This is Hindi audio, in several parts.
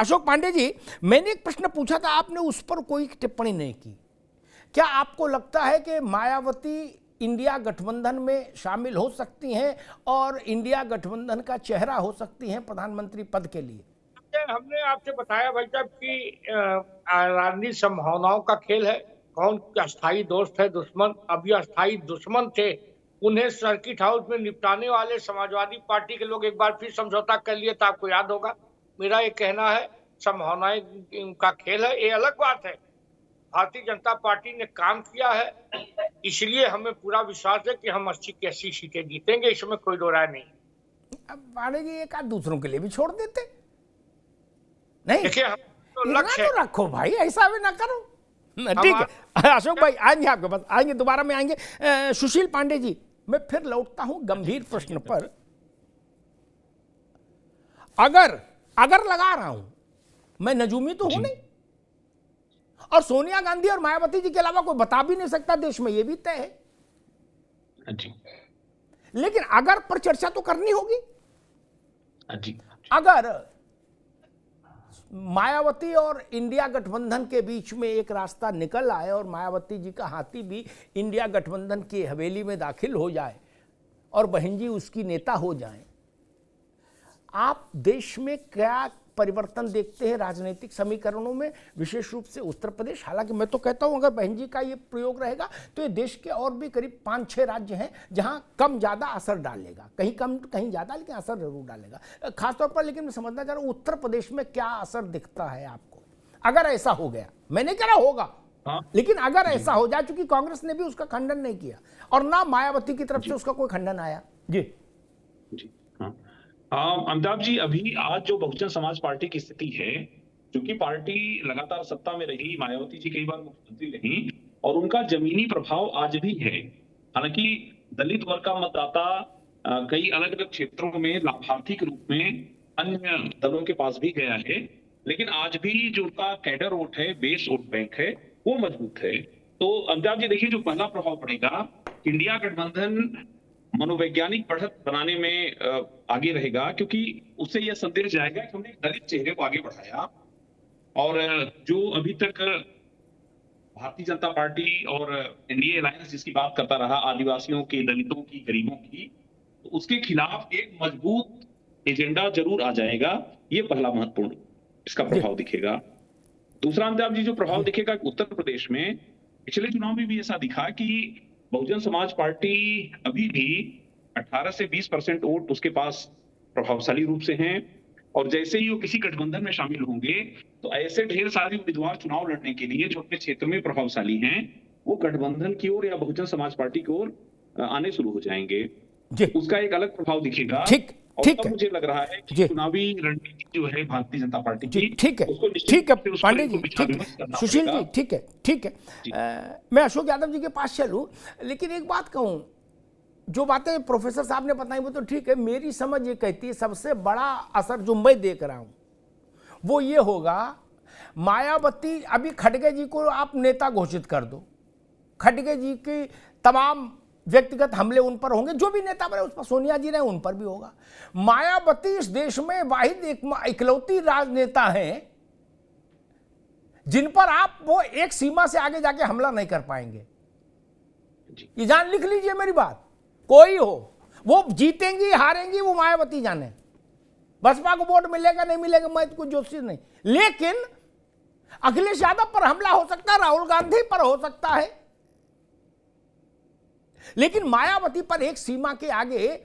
अशोक पांडे जी, मैंने एक प्रश्न पूछा था, आपने उस पर कोई टिप्पणी नहीं की। क्या आपको लगता है कि मायावती इंडिया गठबंधन में शामिल हो सकती हैं और इंडिया गठबंधन का चेहरा हो सकती हैं प्रधानमंत्री पद के लिए? हमने आपसे बताया भाई साहब कि राजनीति संभावनाओं का खेल है। कौन अस्थायी दोस्त है, दुश्मन। अभी अस्थायी दुश्मन थे, उन्हें सर्किट हाउस में निपटाने वाले समाजवादी पार्टी के लोग एक बार फिर समझौता कर लिए था, आपको याद होगा। मेरा ये कहना है संभावनाएं का खेल है, ये अलग बात है। भारतीय जनता पार्टी ने काम किया है, इसलिए हमें पूरा विश्वास है कि हम 80 की 80 सीटें जीतेंगे, इसमें कोई दो राय नहीं। अब पांडे जी, एक आध दूसरों के लिए भी छोड़ देते नहीं? देखिए, हम तो इतना लक्ष्य तो रखो भाई, ऐसा भी ना करो। ठीक है अशोक भाई, आएंगे आपके पास, आएंगे दोबारा में आएंगे। सुशील पांडे जी, मैं फिर लौटता हूं गंभीर प्रश्न पर। अगर लगा रहा हूं, मैं नजूमी तो हूं नहीं, और सोनिया गांधी और मायावती जी के अलावा कोई बता भी नहीं सकता देश में, यह भी तय है जी। लेकिन अगर पर चर्चा तो करनी होगी। जी। अगर मायावती और इंडिया गठबंधन के बीच में एक रास्ता निकल आए और मायावती जी का हाथी भी इंडिया गठबंधन की हवेली में दाखिल हो जाए और बहन जी उसकी नेता हो जाएं, आप देश में क्या परिवर्तन देखते हैं राजनीतिक समीकरणों में, विशेष रूप से उत्तर प्रदेश? हालांकि मैं तो कहता हूं अगर बहन जी का ये प्रयोग रहेगा तो ये देश के और भी करीब 5-6 राज्य हैं जहां कम ज्यादा असर डालेगा, कहीं कम कहीं ज्यादा, लेकिन असर जरूर डालेगा खासतौर पर। लेकिन मैं समझना चाह रहा हूं उत्तर प्रदेश में क्या असर दिखता है आपको अगर ऐसा हो गया? मैं नहीं कह रहा होगा, लेकिन अगर ऐसा हो जाए, चूंकि कांग्रेस ने भी उसका खंडन नहीं किया और ना मायावती की तरफ से उसका कोई खंडन आया। जी जी। अमिताभ जी, अभी आज जो बहुजन समाज पार्टी की स्थिति है, क्योंकि पार्टी लगातार सत्ता में रही, मायावती जी कई बार मुख्यमंत्री रही और उनका जमीनी प्रभाव आज भी है। हालांकि दलित वर्ग का मतदाता कई अलग अलग क्षेत्रों में लाभार्थी के रूप में अन्य दलों के पास भी गया है, लेकिन आज भी जो उनका कैडर वोट है, बेस वोट बैंक है, वो मजबूत है। तो अमिताभ जी देखिए, जो पहला प्रभाव पड़ेगा, इंडिया गठबंधन मनोवैज्ञानिक बढ़त बनाने में आगे रहेगा, क्योंकि उससे यह संदेश जाएगा कि हमने दलित चेहरे को आगे बढ़ाया। और जो अभी तक भारतीय जनता पार्टी और एनडीए अलायंस जिसकी बात करता रहा, आदिवासियों की, दलितों की, गरीबों की, तो उसके खिलाफ एक मजबूत एजेंडा जरूर आ जाएगा। ये पहला महत्वपूर्ण इसका प्रभाव दिखेगा। दूसरा अमिताभ जी, जो प्रभाव दिखेगा उत्तर प्रदेश में, पिछले चुनाव में भी ऐसा दिखा कि बहुजन समाज पार्टी अभी भी 18 से 20% वोट उसके पास प्रभावशाली रूप से हैं, और जैसे ही वो किसी गठबंधन में शामिल होंगे तो ऐसे ढेर सारे उम्मीदवार चुनाव लड़ने के लिए जो अपने क्षेत्र में प्रभावशाली हैं, वो गठबंधन की ओर या बहुजन समाज पार्टी की ओर आने शुरू हो जाएंगे। उसका एक अलग प्रभाव दिखेगा। ठीक है, मुझे लग रहा है कि चुनावी रणनीति जो है भारतीय जनता पार्टी की, ठीक है पांडे जी, ठीक है सुशील जी, ठीक है मैं अशोक यादव जी के पास चलूं, लेकिन एक बात कहूं, जो बातें प्रोफेसर साहब ने बताई वो तो ठीक है। मेरी समझ ये कहती है सबसे बड़ा असर जो मैं देख रहा हूं वो ये होगा, मायावती, अभी खड़गे जी को आप नेता घोषित कर दो, खड़गे जी की तमाम व्यक्तिगत हमले उन पर होंगे, जो भी नेता बने उस पर, सोनिया जी रहे उन पर भी होगा। मायावती इस देश में वाहिद इकलौती राजनेता हैं जिन पर आप वो एक सीमा से आगे जाके हमला नहीं कर पाएंगे। ये जान लिख लीजिए मेरी बात, कोई हो, वो जीतेंगी हारेंगी वो मायावती जाने, बसपा को वोट मिलेगा नहीं मिलेगा मैं कुछ जोशी नहीं, लेकिन अखिलेश यादव पर हमला हो सकता है, राहुल गांधी पर हो सकता है, लेकिन मायावती पर एक सीमा के आगे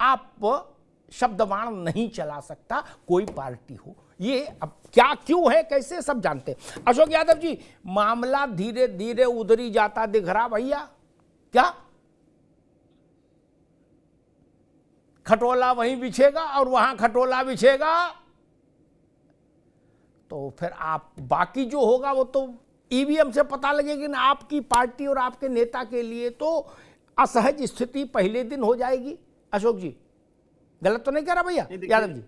आप शब्दबाण नहीं चला सकता कोई पार्टी हो। ये अब क्या क्यों है कैसे सब जानते हैं। अशोक यादव जी, मामला धीरे धीरे उधरी जाता दिख रहा भैया, क्या खटोला वहीं बिछेगा और वहां खटोला बिछेगा, तो फिर आप बाकी जो होगा वो तो ईवीएम से पता लगेगी ना। आपकी पार्टी और आपके नेता के लिए तो असहज स्थिति पहले दिन हो जाएगी। अशोक जी, गलत तो नहीं कह रहा भैया? यादव जी,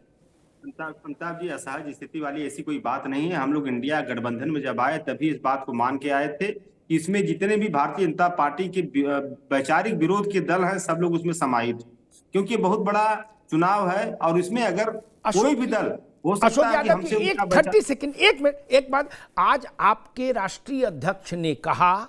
अमिताभ जी, असहज स्थिति वाली ऐसी कोई बात नहीं है। हम लोग इंडिया गठबंधन में जब आए तभी इस बात को मान के आए थे कि इसमें जितने भी भारतीय जनता पार्टी के वैचारिक विरोध के दल हैं सब लोग उसमें समाहित, क्योंकि बहुत बड़ा चुनाव है और इसमें अगर कोई भी दल हो अशोक सकता है कि यादव हमसे जी, एक उनका 30 सेकंड, एक मिनट, एक बात। आज आपके राष्ट्रीय अध्यक्ष ने कहा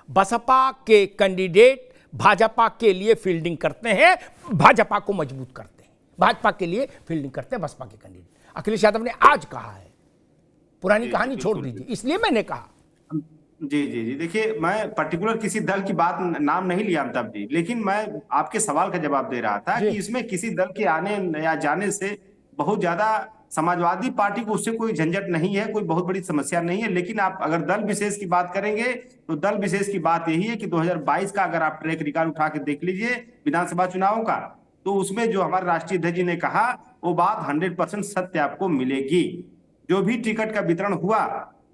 बसपा के कैंडिडेट भाजपा के लिए फील्डिंग करते हैं, भाजपा को मजबूत करते हैं, भाजपा के लिए फील्डिंग करते हैं बसपा के कैंडिडेट। अखिलेश यादव ने आज कहा है, पुरानी कहानी छोड़ दीजिए, इसलिए मैंने कहा। जी जी जी, देखिए मैं पर्टिकुलर किसी दल की बात नाम नहीं लिया अमिताभ जी, लेकिन मैं आपके सवाल का जवाब दे रहा था कि इसमें किसी दल के आने या जाने से बहुत ज्यादा समाजवादी पार्टी को उससे कोई झंझट नहीं है, कोई बहुत बड़ी समस्या नहीं है। लेकिन आप अगर दल विशेष की बात करेंगे तो दल विशेष की बात यही है कि 2022 का अगर आप ट्रैक रिकॉर्ड उठा के देख लीजिए विधानसभा चुनाव का, तो उसमें जो हमारे राष्ट्रीय अध्यक्ष जी ने कहा वो बात 100% सत्य आपको मिलेगी। जो भी टिकट का वितरण हुआ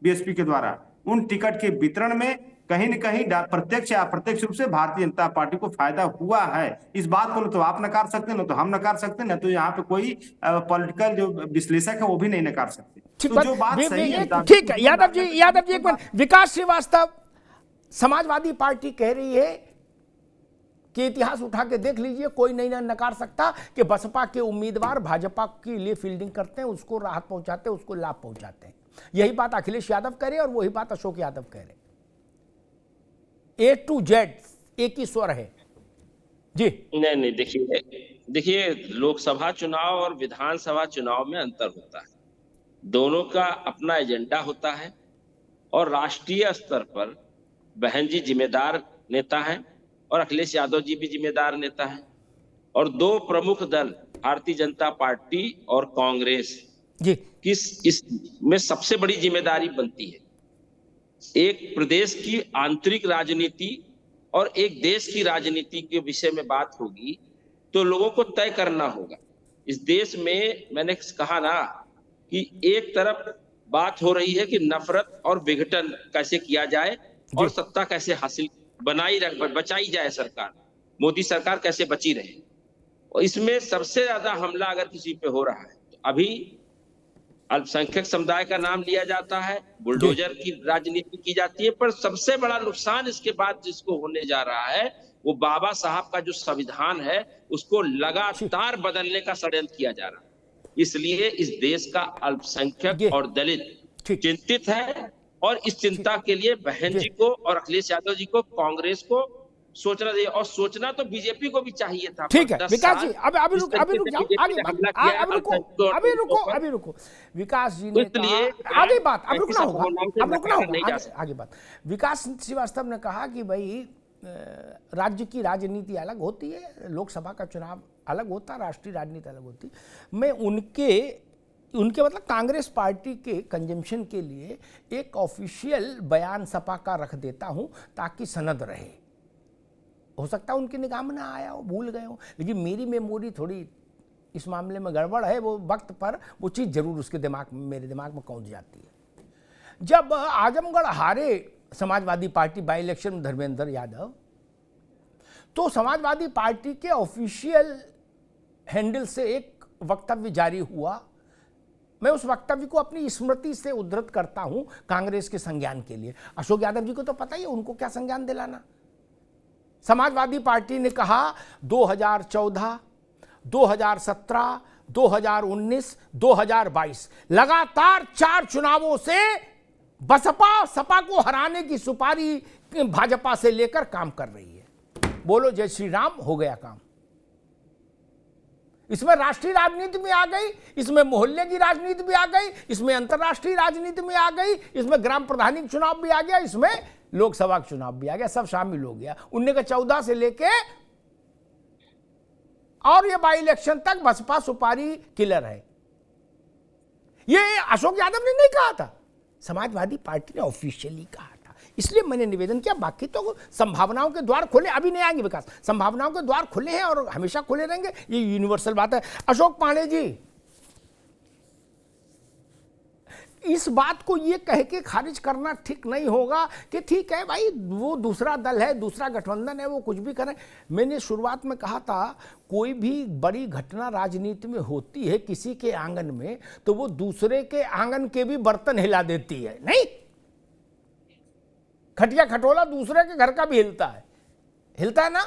बीएसपी के द्वारा, उन टिकट के वितरण में कहीं न कहीं प्रत्यक्ष या अप्रत्यक्ष रूप से भारतीय जनता पार्टी को फायदा हुआ है। इस बात को न तो आप नकार सकते, न तो हम नकार सकते, न तो यहाँ पे कोई पॉलिटिकल जो विश्लेषक है वो भी नहीं नकार सकते। तो जो बात सही है, ठीक है यादव जी, यादव जी एक मिनट। विकास श्रीवास्तव, समाजवादी पार्टी कह रही है कि इतिहास उठा के देख लीजिए, कोई नहीं नकार सकता कि बसपा के उम्मीदवार भाजपा के लिए फील्डिंग करते हैं, उसको राहत पहुंचाते हैं, उसको लाभ पहुंचाते हैं। यही बात अखिलेश यादव कह रहे और वही बात अशोक यादव कह रहे। A to Z एक ही स्वर है जी। नहीं, देखिए लोकसभा चुनाव और विधानसभा चुनाव में अंतर होता है, दोनों का अपना एजेंडा होता है। और राष्ट्रीय स्तर पर बहन जी जिम्मेदार नेता हैं और अखिलेश यादव जी भी जिम्मेदार नेता हैं। और दो प्रमुख दल भारतीय जनता पार्टी और कांग्रेस जी इसमें सबसे बड़ी जिम्मेदारी बनती है। एक प्रदेश की आंतरिक राजनीति और एक देश की राजनीति के विषय में बात होगी तो लोगों को तय करना होगा। इस देश में मैंने कहा ना कि एक तरफ बात हो रही है कि नफरत और विघटन कैसे किया जाए और सत्ता कैसे हासिल बचाई जाए, सरकार मोदी सरकार कैसे बची रहे। और इसमें सबसे ज्यादा हमला अगर किसी पे हो रहा है तो अभी अल्पसंख्यक समुदाय का नाम लिया जाता है, बुलडोजर की राजनीति की जाती है। पर सबसे बड़ा नुकसान इसके बाद जिसको होने जा रहा है वो बाबा साहब का जो संविधान है उसको लगातार बदलने का षड्यंत्र किया जा रहा है। इसलिए इस देश का अल्पसंख्यक और दलित चिंतित है और इस चिंता के लिए बहन जी को और अखिलेश यादव जी को, कांग्रेस को सोचना चाहिए। और सोचना तो बीजेपी को भी चाहिए था। ठीक है विकास जी, अभी रुको विकास जी ने कहा, आगे बात अब रुकना होगा, आगे बात। विकास श्रीवास्तव ने कहा कि भाई राज्य की राजनीति अलग होती है, लोकसभा का चुनाव अलग होता है, राष्ट्रीय राजनीति अलग होती है। मैं उनके मतलब कांग्रेस पार्टी के कंजम्पशन के लिए एक ऑफिशियल बयान सपा का रख देता हूं ताकि सनद रहे। हो सकता है उनकी निगाह में ना आया हो, भूल गए हो, लेकिन मेरी मेमोरी थोड़ी इस मामले में गड़बड़ है। वो वक्त पर वो चीज़ जरूर उसके मेरे दिमाग में पहुंच जाती है। जब आजमगढ़ हारे समाजवादी पार्टी बाई इलेक्शन में धर्मेंद्र यादव, तो समाजवादी पार्टी के ऑफिशियल हैंडल से एक वक्तव्य जारी हुआ। मैं उस वक्तव्य को अपनी स्मृति से उद्धृत करता हूं कांग्रेस के संज्ञान के लिए। अशोक यादव जी को तो पता ही है उनको क्या संज्ञान दिलाना। समाजवादी पार्टी ने कहा 2014, 2017, 2019, 2022 लगातार 4 चुनावों से बसपा सपा को हराने की सुपारी भाजपा से लेकर काम कर रही है। बोलो जय श्री राम, हो गया काम। इसमें राष्ट्रीय राजनीति में आ गई, इसमें मोहल्ले की राजनीति भी आ गई, इसमें अंतर्राष्ट्रीय राजनीति में आ गई, इसमें ग्राम प्रधानी चुनाव भी आ गया, इसमें लोकसभा चुनाव भी आ गया, सब शामिल हो गया। 1914 से लेके और ये बाई इलेक्शन तक बसपा सुपारी किलर है। ये अशोक यादव ने नहीं कहा था, समाजवादी पार्टी ने ऑफिशियली कहा था। इसलिए मैंने निवेदन किया। बाकी तो संभावनाओं के द्वार खुले अभी नहीं आएंगे विकास, संभावनाओं के द्वार खुले हैं और हमेशा खुले रहेंगे, ये यूनिवर्सल बात है। अशोक पांडे जी, इस बात को ये कह के खारिज करना ठीक नहीं होगा कि ठीक है भाई वो दूसरा दल है, दूसरा गठबंधन है, वो कुछ भी करें। मैंने शुरुआत में कहा था कोई भी बड़ी घटना राजनीति में होती है किसी के आंगन में तो वो दूसरे के आंगन के भी बर्तन हिला देती है। नहीं, खटिया खटोला दूसरे के घर का भी हिलता है ना।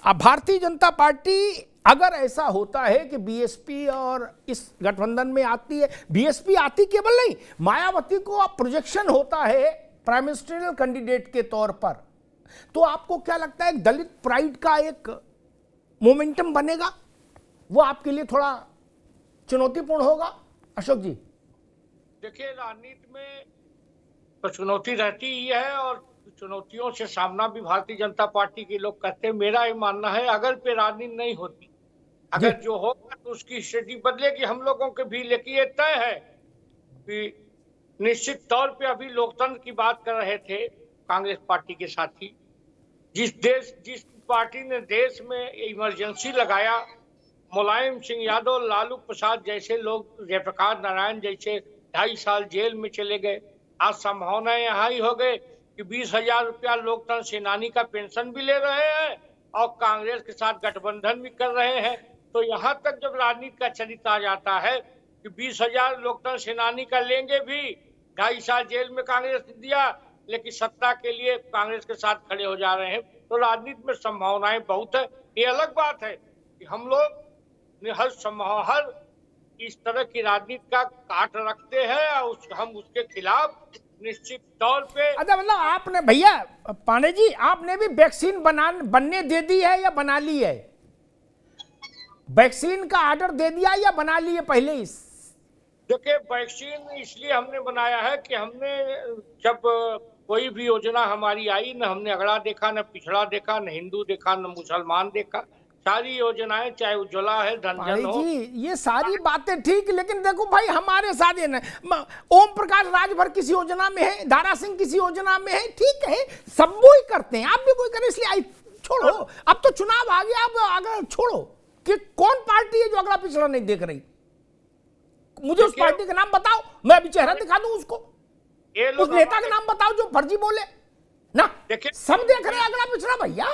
अब भारतीय जनता पार्टी अगर ऐसा होता है कि बीएसपी और इस गठबंधन में आती है, बीएसपी आती केवल नहीं, मायावती को प्रोजेक्शन होता है प्राइम मिनिस्टरियल कैंडिडेट के तौर पर, तो आपको क्या लगता है एक दलित प्राइड का एक मोमेंटम बनेगा? वो आपके लिए थोड़ा चुनौतीपूर्ण होगा अशोक जी? देखिए, राजनीति में तो चुनौती रहती ही है और चुनौतियों से सामना भी भारतीय जनता पार्टी के लोग करते हैं। मेरा ये मानना है अगर पे राजनीति नहीं होती, अगर जो होगा तो उसकी स्थिति बदलेगी हम लोगों के भी। लेकिन ये तय है कि निश्चित तौर पे अभी लोकतंत्र की बात कर रहे थे कांग्रेस पार्टी के साथी, जिस पार्टी ने देश में इमरजेंसी लगाया, मुलायम सिंह यादव, लालू प्रसाद जैसे लोग, जयप्रकाश नारायण जैसे 2.5 साल जेल में चले गए। आज संभावना यहाँ ही हो गए कि 20,000 रुपया लोकतंत्र सेनानी का पेंशन भी ले रहे हैं और कांग्रेस के साथ गठबंधन भी कर रहे हैं। तो यहाँ तक जब राजनीति का चरित्र आ जाता है कि 20,000 लोकतंत्र सेनानी का लेंगे भी, 2.5 साल जेल में कांग्रेस ने दिया, लेकिन सत्ता के लिए कांग्रेस के साथ खड़े हो जा रहे हैं। तो राजनीति में संभावनाएं बहुत है। ये अलग बात है कि हम लोग हर इस तरह की राजनीति का काट रखते हैं और हम उसके खिलाफ निश्चित तौर पे। अच्छा, मतलब आपने भैया पांडे जी, आपने भी वैक्सीन बनने दे दी है या बना ली है? वैक्सीन का ऑर्डर दे दिया या बना ली है पहले ही? देखिए, वैक्सीन इसलिए हमने बनाया है कि हमने जब कोई भी योजना हमारी आई, न हमने अगड़ा देखा, न पिछड़ा देखा, न हिंदू देखा, न मुसलमान देखा। सारी योजनाएं, चाहे उज्ज्वला है, धनजन हो, जी ये सारी बातें ठीक, लेकिन देखो भाई हमारे साथ ये ना, ओम प्रकाश राजभर किसी योजना में है, दारा सिंह किसी योजना में है, ठीक है, सब वो ही करते हैं, आप भी कोई करें, इसलिए आई छोड़ो। अब तो चुनाव आ गया, अब अगर छोड़ो कि कौन पार्टी है जो अगला पिछड़ा नहीं देख रही, मुझे उस पार्टी का नाम बताओ, मैं अभी चेहरा दिखा दूं उसको, उस नेता का नाम बताओ जो फर्जी बोले ना। सब देख रहे हैं अगला पिछड़ा भैया।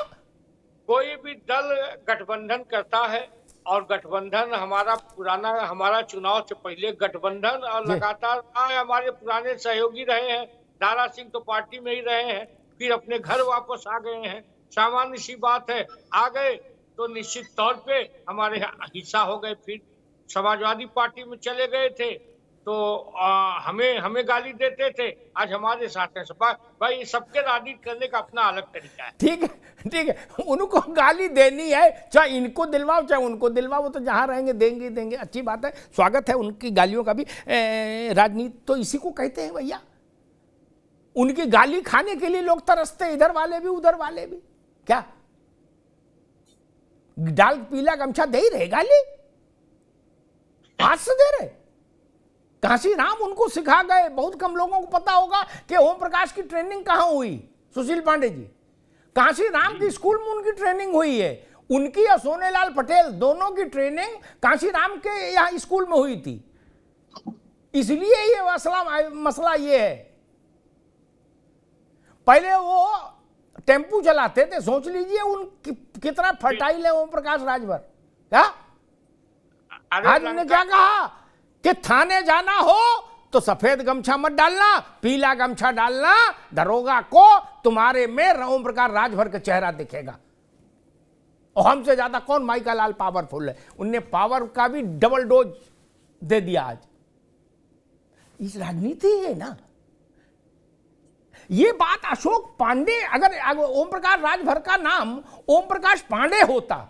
कोई भी दल गठबंधन करता है और गठबंधन हमारा चुनाव से पहले गठबंधन और लगातार हमारे पुराने सहयोगी रहे हैं। दारा सिंह तो पार्टी में ही रहे हैं, फिर अपने घर वापस आ गए हैं। सामान्य सी बात है, आ गए तो निश्चित तौर पे हमारे हिस्सा हो गए। फिर समाजवादी पार्टी में चले गए थे तो हमें गाली देते थे, आज हमारे साथ है। भाई सबके राजनीति करने का अपना अलग तरीका है। ठीक है, उनको गाली देनी है, चाहे इनको दिलवाओ चाहे उनको दिलवाओ, वो तो जहां रहेंगे देंगे, अच्छी बात है, स्वागत है उनकी गालियों का भी। राजनीति तो इसी को कहते हैं भैया, उनकी गाली खाने के लिए लोग तरसते, इधर वाले भी उधर वाले भी। क्या डाल पीला गमछा दे ही रहे गाली, हाथ से दे रहे? काशी राम उनको सिखा गए। बहुत कम लोगों को पता होगा कि ओम प्रकाश की ट्रेनिंग कहां हुई, सुशील पांडे जी। काशी राम की स्कूल में उनकी ट्रेनिंग हुई है, उनकी और सोनेलाल पटेल दोनों की ट्रेनिंग काशी राम के यहाँ स्कूल में हुई थी। इसलिए ये मसला ये है। पहले वो टेम्पू चलाते थे, सोच लीजिए कितना फर्टाइल है ओम प्रकाश राजभर। क्या आज उन्होंने क्या कहा कि थाने जाना हो तो सफेद गमछा मत डालना, पीला गमछा डालना, दरोगा को तुम्हारे में ओम प्रकाश राजभर का चेहरा दिखेगा। और हमसे ज्यादा कौन माइका लाल पावरफुल है, उनने पावर का भी डबल डोज दे दिया। आज इस राजनीति है ना, ये बात अशोक पांडे, अगर ओम प्रकाश राजभर का नाम ओम प्रकाश पांडे होता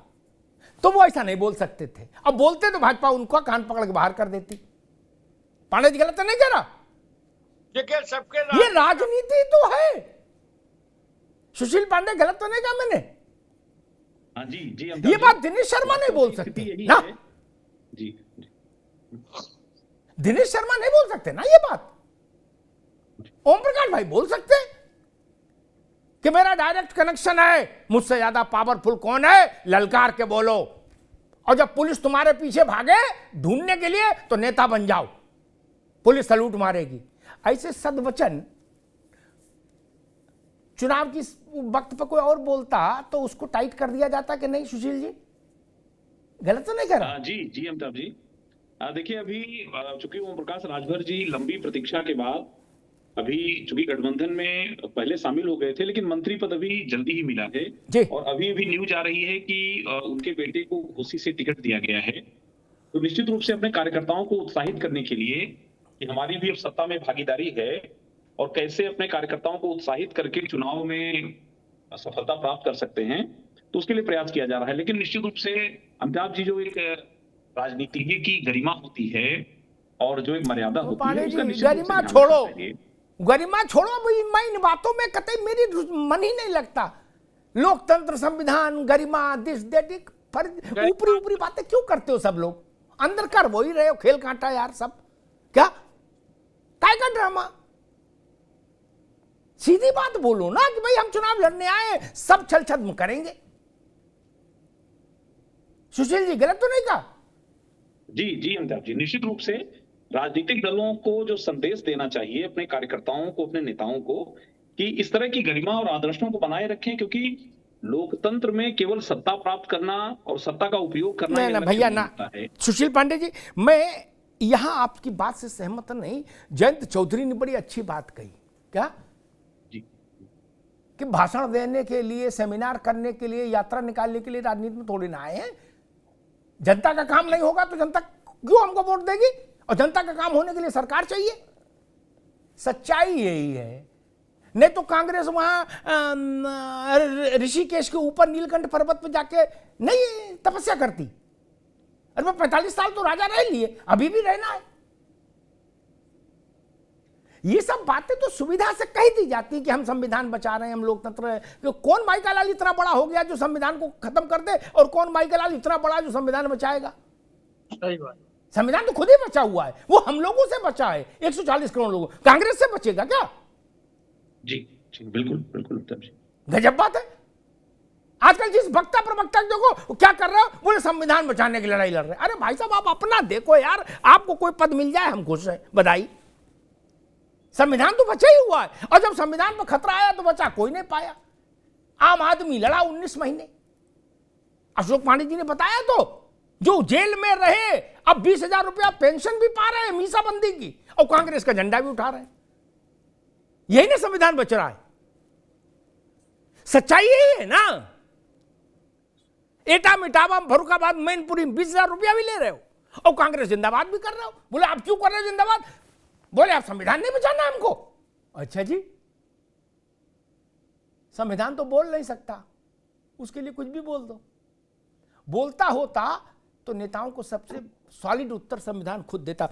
तो वो ऐसा नहीं बोल सकते थे। अब बोलते तो भाजपा उनको कान पकड़ के बाहर कर देती। पांडे जी गलत तो नहीं कह रहा, सबके ये राजनीति तो है। सुशील पांडे गलत तो नहीं कहा मैंने? हाँ जी, ये बात दिनेश शर्मा नहीं बोल सकते ना, जी दिनेश शर्मा नहीं बोल सकते ना ये बात। ओम प्रकाश भाई बोल सकते हैं कि मेरा डायरेक्ट कनेक्शन है, मुझसे ज्यादा पावरफुल कौन है, ललकार के बोलो। और जब पुलिस तुम्हारे पीछे भागे ढूंढने के लिए तो नेता बन जाओ, पुलिस सलूट मारेगी। ऐसे सदवचन चुनाव की वक्त पर कोई और बोलता तो उसको टाइट कर दिया जाता कि नहीं? सुशील जी गलत तो नहीं कर रहा? जी अमिताभ जी, देखिए अभी चूंकि ओम प्रकाश राजभर जी लंबी प्रतीक्षा के बाद अभी चूंकि गठबंधन में पहले शामिल हो गए थे, लेकिन मंत्री पद अभी जल्दी ही मिला है। जी। और अभी भी न्यूज आ रही है कि उनके बेटे को घोसी से टिकट दिया गया है। तो निश्चित रूप से अपने कार्यकर्ताओं को उत्साहित करने के लिए कि हमारी भी अब सत्ता में भागीदारी है और कैसे अपने कार्यकर्ताओं को उत्साहित करके चुनाव में सफलता प्राप्त कर सकते हैं, तो उसके लिए प्रयास किया जा रहा है। लेकिन निश्चित रूप से अमिताभ जी, जो एक राजनीतिज्ञ की गरिमा होती है और जो एक मर्यादा होती है, पांडे उसका जी, निश्चित रूप से गरिमा ध्यान छोड़ो, रखना चाहिए। गरिमा छोड़ो, भाई मैं इन बातों में कतई मेरी मन ही नहीं लगता। लोकतंत्र, संविधान, गरिमा, दिस दैट, ऊपरी ऊपरी बातें क्यों करते हो सब लोग? अंदर कर वो ही रहे हो खेल कांटा यार सब। क्या काय का ड्रामा? सीधी बात बोलो ना कि भाई हम चुनाव लड़ने आए, सब छल छद्म करेंगे। सुशील जी गलत तो नहीं कहा? जी अमिताभ जी, निश्चित रूप से राजनीतिक दलों को जो संदेश देना चाहिए अपने कार्यकर्ताओं को, अपने नेताओं को, कि इस तरह की गरिमा और आदर्शों को बनाए रखें, क्योंकि लोकतंत्र में केवल सत्ता प्राप्त करना और सत्ता का उपयोग करना नहीं ना भैया ना, सुशील पांडे जी, मैं यहां आपकी बात से सहमत नहीं। जयंत चौधरी ने बड़ी अच्छी बात कही। क्या जी, कि भाषण देने के लिए, सेमिनार करने के लिए, यात्रा निकालने के लिए राजनीति में थोड़ी ना आए हैं। जनता का काम नहीं होगा तो जनता क्यों हमको वोट देगी? और जनता का काम होने के लिए सरकार चाहिए। सच्चाई यही है। नहीं तो कांग्रेस वहां ऋषिकेश के ऊपर नीलकंठ पर्वत पे जाके नहीं तपस्या करती। अरे मैं 45 साल तो राजा रह लिए, अभी भी रहना है। ये सब बातें तो सुविधा से कही दी जाती कि हम संविधान बचा रहे हैं, हम लोकतंत्र है। तो कौन माइका लाल इतना बड़ा हो गया जो संविधान को खत्म कर दे, और कौन माइका लाल इतना बड़ा जो संविधान बचाएगा? सही बात। संविधान तो खुद ही बचा हुआ है, वो हम लोगों से बचा है, 140 करोड़ लोगों। कांग्रेस से बचेगा क्या? जी बिल्कुल बिल्कुल अमिताभ जी, गजब बात है। आजकल जिस वक्ता प्रवक्ता देखो वो क्या कर रहा है, बोले संविधान बचाने की लड़ाई लड़ रहे हैं। अरे भाई साहब, आप अपना देखो यार। आपको कोई पद मिल जाए हम खुश हैं, बधाई। संविधान तो बचा ही हुआ है, और जब संविधान पर खतरा आया तो बचा कोई नहीं पाया। आम आदमी लड़ा 19 महीने। अशोक पांडे जी ने बताया तो, जो जेल में रहे अब 20,000 रुपया पेंशन भी पा रहे हैं मीसाबंदी की, और कांग्रेस का झंडा भी उठा रहे हैं। यही ना संविधान बच रहा है। सच्चाई यही है ना। एटा मिटावा फरुखाबाद मैनपुरी 20,000 रुपया भी ले रहे हो, और कांग्रेस जिंदाबाद भी कर रहे हो। बोले आप क्यों कर रहे हो जिंदाबाद? बोले आप संविधान नहीं बचाना हमको। अच्छा जी, संविधान तो बोल नहीं सकता, उसके लिए कुछ भी बोल दो। बोलता होता तो नेताओं को सबसे सॉलिड उत्तर संविधान खुद देता।